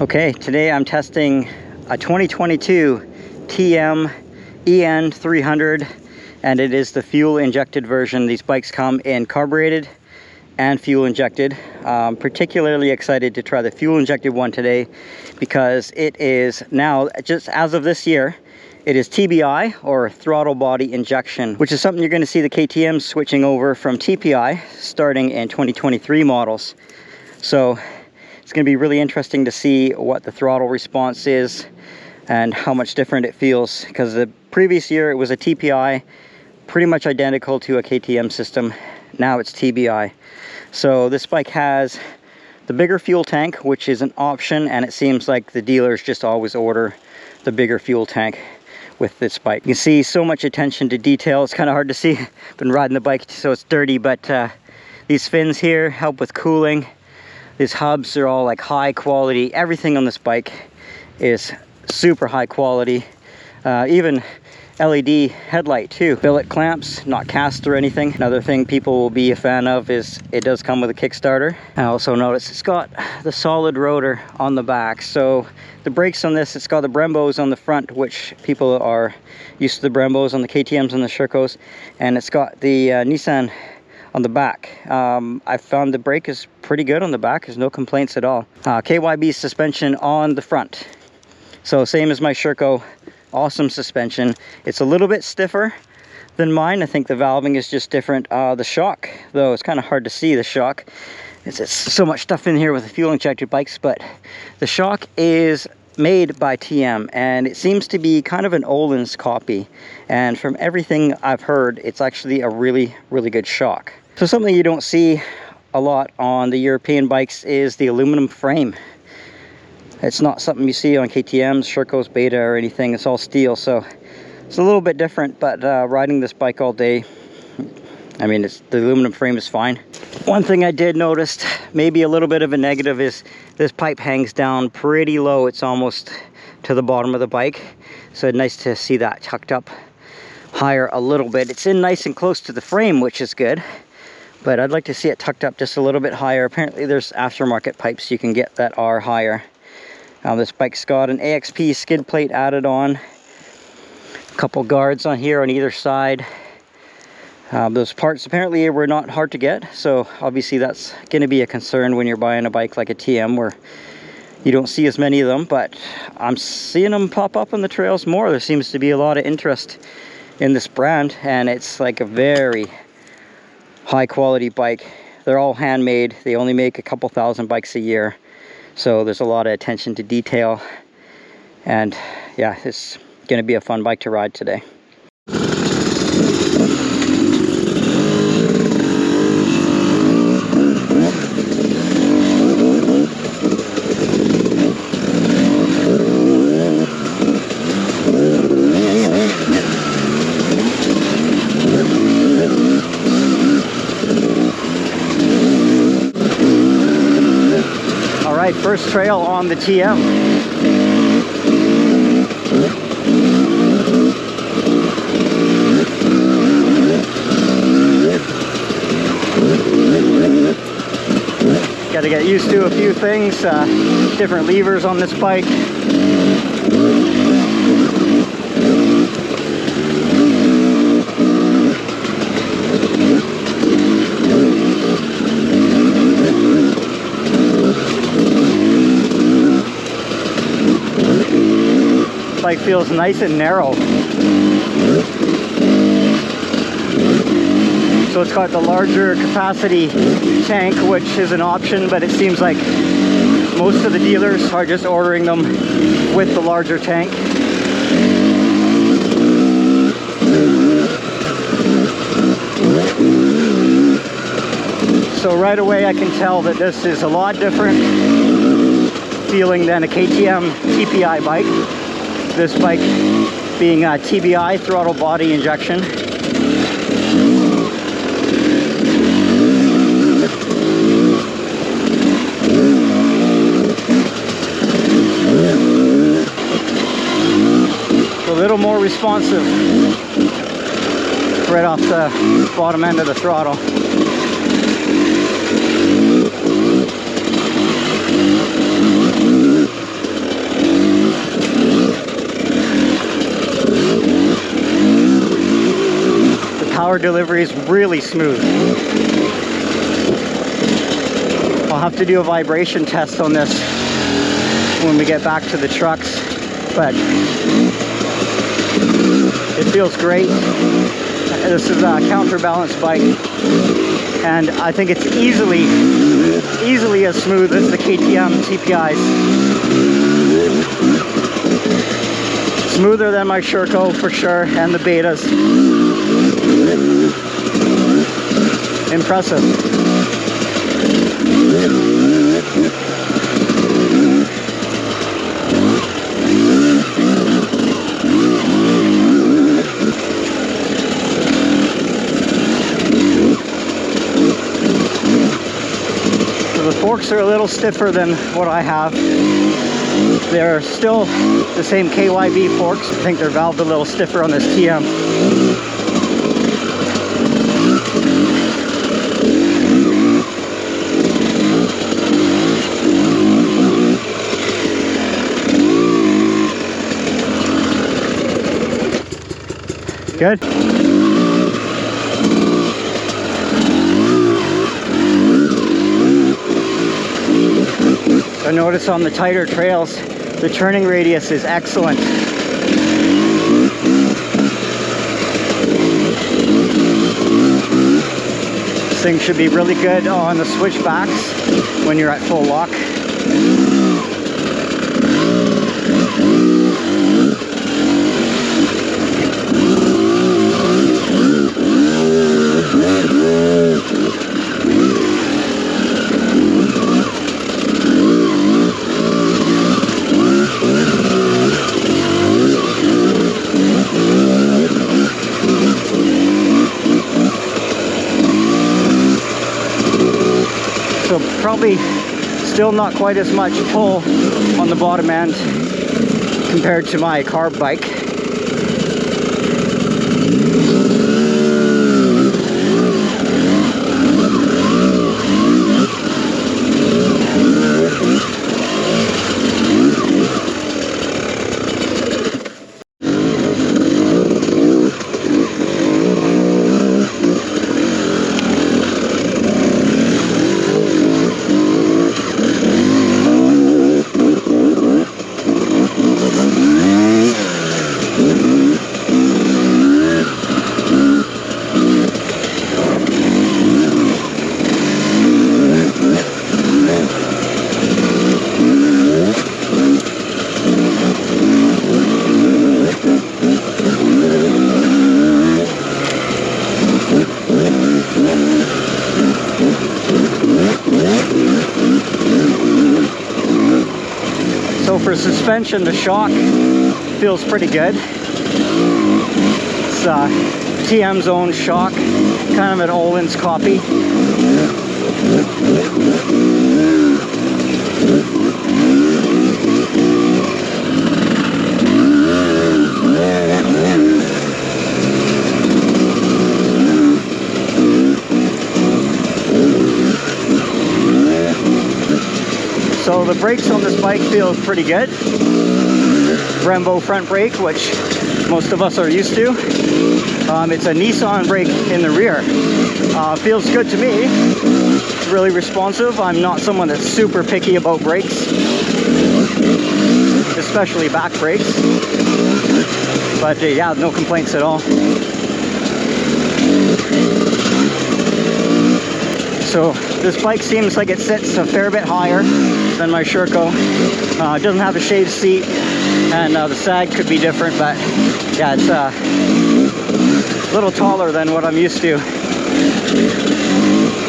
Okay, today I'm testing a 2022 TM EN300, and it is the fuel injected version. These bikes come in carbureted and fuel injected. I'm particularly excited to try the fuel injected one today because it is now, just as of this year, it is TBI, or throttle body injection, which is something you're going to see the KTMs switching over from TPI starting in 2023 models. So it's going to be really interesting to see what the throttle response is and how much different it feels, because the previous year it was a TPI, pretty much identical to a KTM system. Now it's TBI. So this bike has the bigger fuel tank, which is an option, and it seems like the dealers just always order the bigger fuel tank with this bike. You can see so much attention to detail. It's kind of hard to see. Been riding the bike so it's dirty, but these fins here help with cooling. These hubs are all like high quality. Everything on this bike is super high quality. Even LED headlight too. Billet clamps, not cast or anything. Another thing people will be a fan of is it does come with a Kickstarter. I also noticed it's got the solid rotor on the back. So the brakes on this, it's got the Brembos on the front, which people are used to the Brembos on the KTMs and the Shercos. And it's got the Nissan on the back. I found the brake is pretty good on the back. There's no complaints at all. KYB suspension on the front. So same as my Sherco, awesome suspension. It's a little bit stiffer than mine. I think the valving is just different. The shock, though, it's kind of hard to see the shock. It's so much stuff in here with the fuel injected bikes, but the shock is made by TM, and it seems to be kind of an Öhlins copy. And from everything I've heard, it's actually a really, really good shock. So something you don't see a lot on the European bikes is the aluminum frame. It's not something you see on KTMs, Shercos, Beta, or anything. It's all steel, so it's a little bit different, but riding this bike all day, I mean, the aluminum frame is fine. One thing I did notice, maybe a little bit of a negative, is this pipe hangs down pretty low. It's almost to the bottom of the bike, so it's nice to see that tucked up higher a little bit. It's in nice and close to the frame, which is good, but I'd like to see it tucked up just a little bit higher. Apparently there's aftermarket pipes you can get that are higher. This bike's got an AXP skid plate added on, a couple guards on here on either side. Those parts apparently were not hard to get, so obviously that's going to be a concern when you're buying a bike like a TM, where you don't see as many of them, but I'm seeing them pop up on the trails more. There seems to be a lot of interest in this brand, and it's like a very high quality bike. They're all handmade. They only make a couple thousand bikes a year, so there's a lot of attention to detail, and yeah, it's going to be a fun bike to ride today. First trail on the TM. Got to get used to a few things, different levers on this bike. Bike feels nice and narrow. So it's got the larger capacity tank, which is an option, but it seems like most of the dealers are just ordering them with the larger tank. So right away I can tell that this is a lot different feeling than a KTM TPI bike. This bike being a TBI, throttle body injection. A little more responsive right off the bottom end of the throttle. power delivery is really smooth. I'll have to do a vibration test on this when we get back to the trucks, but it feels great. This is a counterbalance bike, and I think it's easily as smooth as the KTM TPIs. Smoother than my Sherco for sure, and the betas. Impressive. So the forks are a little stiffer than what I have. They're still the same KYB forks. I think they're valved a little stiffer on this TM. Good. I notice on the tighter trails, the turning radius is excellent. This thing should be really good on the switchbacks when you're at full lock. So probably still not quite as much pull on the bottom end compared to my carb bike. So for suspension, the shock feels pretty good. It's TM's own shock, kind of an Olin's copy. So the brakes on this bike feel pretty good. Brembo front brake, which most of us are used to. It's a Nissan brake in the rear. Feels good to me. It's really responsive. I'm not someone that's super picky about brakes, especially back brakes. But yeah, no complaints at all. So this bike seems like it sits a fair bit higher than my Sherco. It doesn't have a shaved seat, and the sag could be different, but yeah, it's a little taller than what I'm used to.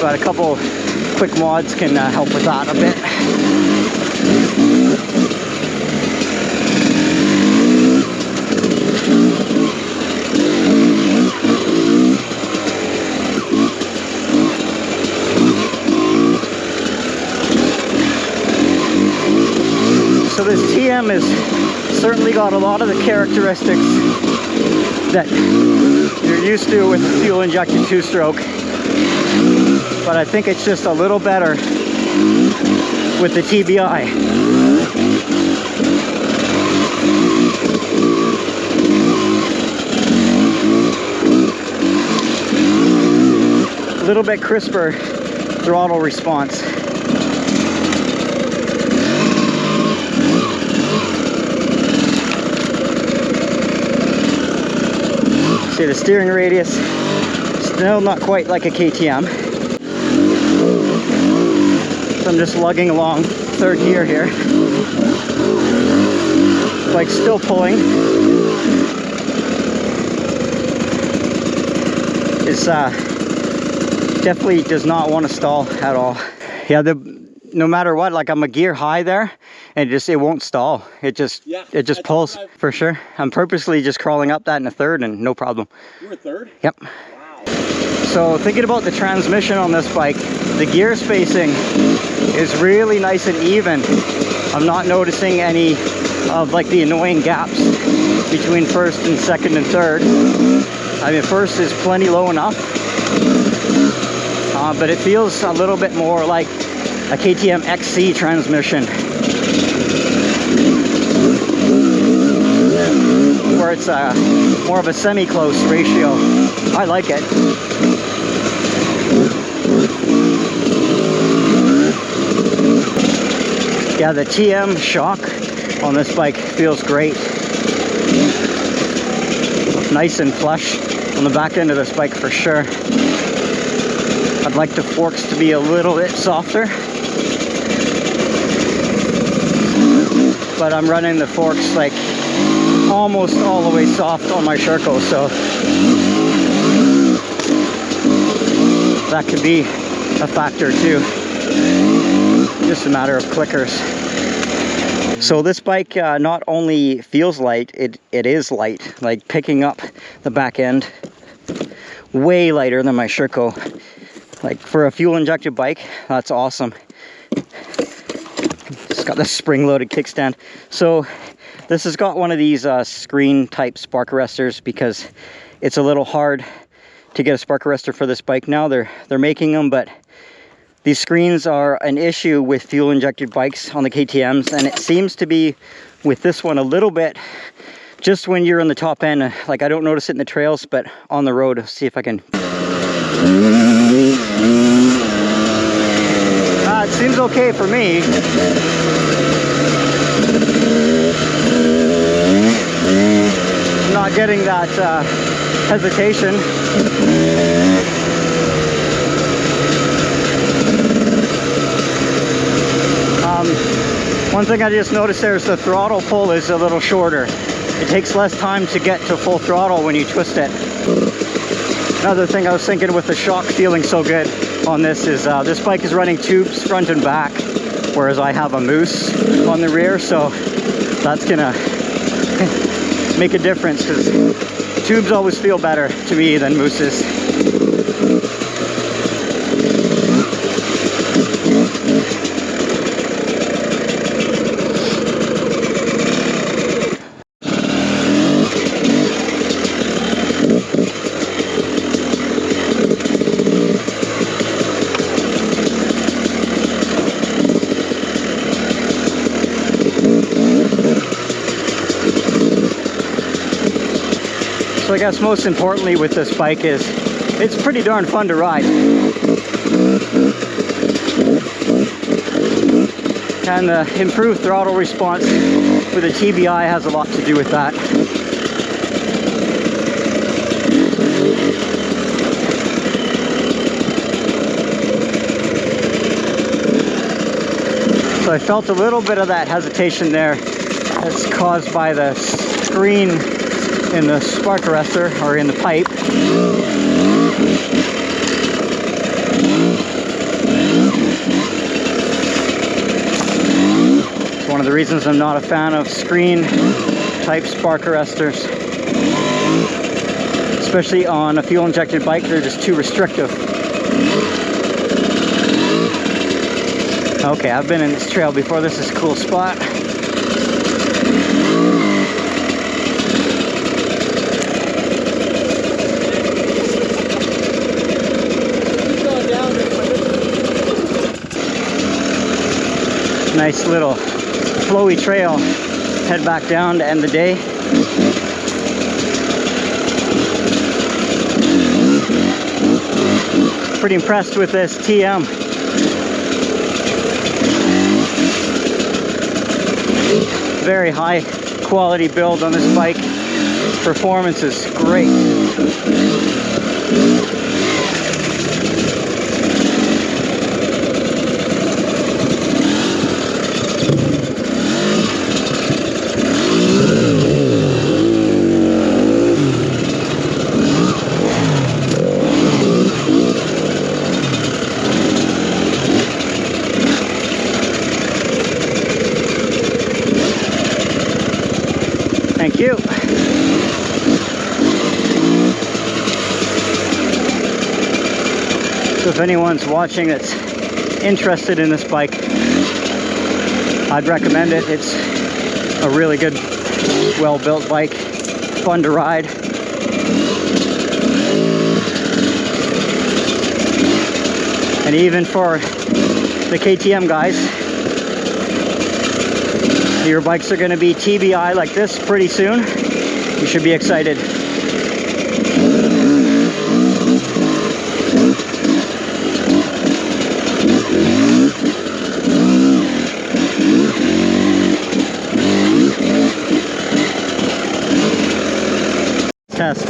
But a couple quick mods can help with that a bit. So this TM has certainly got a lot of the characteristics that you're used to with the fuel injected two-stroke, but I think it's just a little better with the TBI. little bit crisper throttle response. See the steering radius, still not quite like a KTM. So I'm just lugging along third gear here. Like still pulling. It's definitely does not want to stall at all. Yeah, no matter what, like I'm a gear high there, and it won't stall. It just pulls for sure. I'm purposely just crawling up that in a third and no problem. You were third? Yep. Wow. So thinking about the transmission on this bike, the gear spacing is really nice and even. I'm not noticing any of like the annoying gaps between first and second and third. I mean, first is plenty low enough, but it feels a little bit more like a KTM XC transmission, where it's more of a semi-close ratio. I like it. Yeah, the TM shock on this bike feels great. Nice and flush on the back end of this bike for sure. I'd like the forks to be a little bit softer, but I'm running the forks like almost all the way soft on my Sherco, so that could be a factor too. Just a matter of clickers. So this bike not only feels light, it is light, like picking up the back end, way lighter than my Sherco. Like for a fuel injected bike, that's awesome. It's got the spring loaded kickstand. So this has got one of these screen type spark arresters, because it's a little hard to get a spark arrestor for this bike now. They're making them, but these screens are an issue with fuel injected bikes on the KTMs, and it seems to be with this one a little bit just when you're on the top end. Like I don't notice it in the trails, but on the road. Let's see if I can. It seems okay for me. I'm not getting that hesitation. One thing I just noticed there is the throttle pull is a little shorter. It takes less time to get to full throttle when you twist it. Another thing I was thinking with the shock feeling so good on this is this bike is running tubes front and back, whereas I have a moose on the rear, so that's gonna make a difference, because tubes always feel better to me than mooses. So I guess most importantly with this bike is it's pretty darn fun to ride. And the improved throttle response with the TBI has a lot to do with that. So I felt a little bit of that hesitation there. That's caused by the screen in the spark arrestor, or in the pipe. It's one of the reasons I'm not a fan of screen type spark arresters. Especially on a fuel injected bike, they're just too restrictive. Okay, I've been in this trail before. This is a cool spot. Nice little flowy trail. Head back down to end the day. Pretty impressed with this TM. Very high quality build on this bike. Performance is great. Thank you. So if anyone's watching that's interested in this bike, I'd recommend it. It's a really good, well-built bike, fun to ride. And even for the KTM guys, your bikes are going to be TBI like this pretty soon. You should be excited. Test.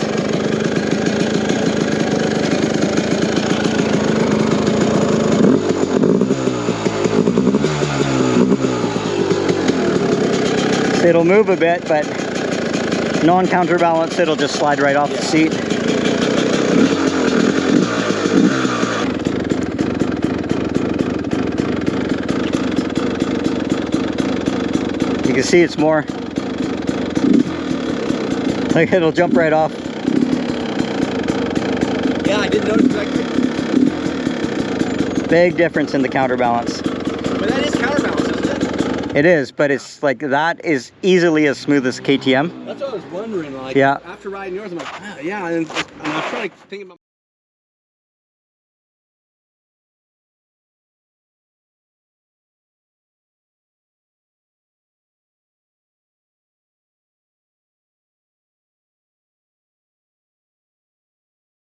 It'll move a bit, but non-counterbalance, it'll just slide right off the seat. You can see it's more, like it'll jump right off. Yeah, I didn't notice exactly. Big difference in the counterbalance. But that is counterbalance, isn't it? It is, but it's like that is easily as smooth as KTM. That's what I was wondering. Like, yeah. After riding yours, I'm like, ah, yeah. And I was trying to think about.